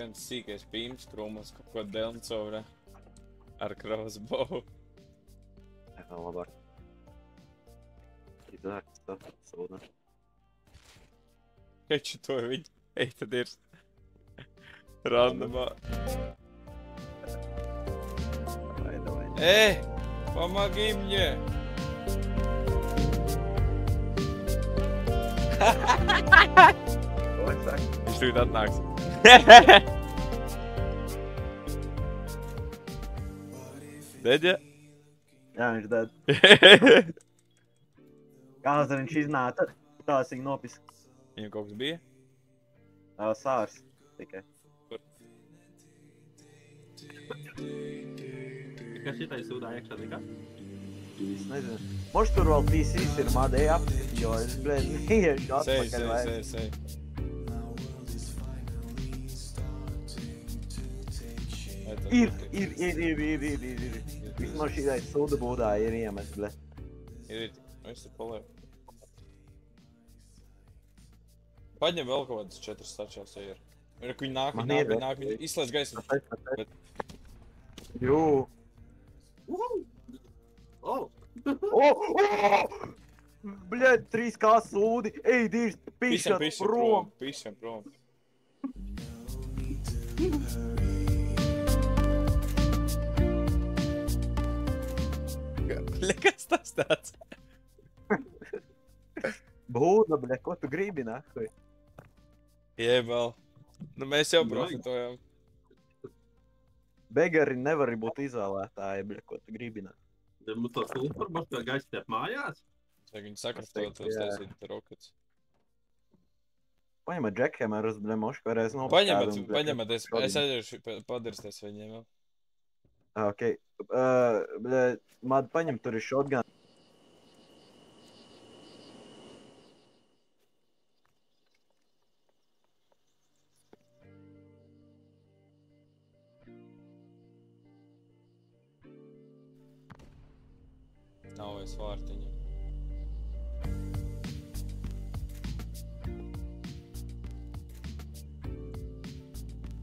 viens sīkais pīms krūmas, kaut ko Delncovra ar crossbow. Vēl labāk. Izvērts tā, sūda. Heči to viņi. Ej, tad ir randomā. Давай. Помоги мне! Ko es saku? Viņš tūlīt atnāks. Deģe? Jā, viņš dēd. Kāds viņš iznāca, tās viņa nopis. Viņam kaut kas bija? Sārs tikai. Kas šitai sūdā iekšā nekā? Es nezinu. Moš tur vēl PCs ir madēji apsit, jo es, blēd, neiešu atpakaļ vairs. Sej. Ir. Vismaz šitai sūda būdā ir iemest, blēd. Ir. Es tur palēju. Paņem vēl kaut kādas 4 stačās, ja ir. Ir, ka viņi nāk, viņi izslēdz gaisu. Jū. Bļaļ, 3K sūdi, ej, dīrs, pišat prom. Pisam prom. Bļa, kas tas tāds? Būda, bļaļ, ko tu gribi, nahuj? Jebal. Nu, mēs jau profitojam. Begari nevar būt izvēlētāji, bļaļ, ko tu gribi, nahuj. Mums tos informācijas vēl gaisa tiep mājās? Vai viņi sakraftot, uztaisīt rockets. Paņemat Jackhammerus, bļaļ, mošku varēs nopast. Paņemat, es aiziešu padirsties viņiem vēl. Ok, bļaļ, Mad, paņem, tur ir shotgun. Nav vairs vārtiņa.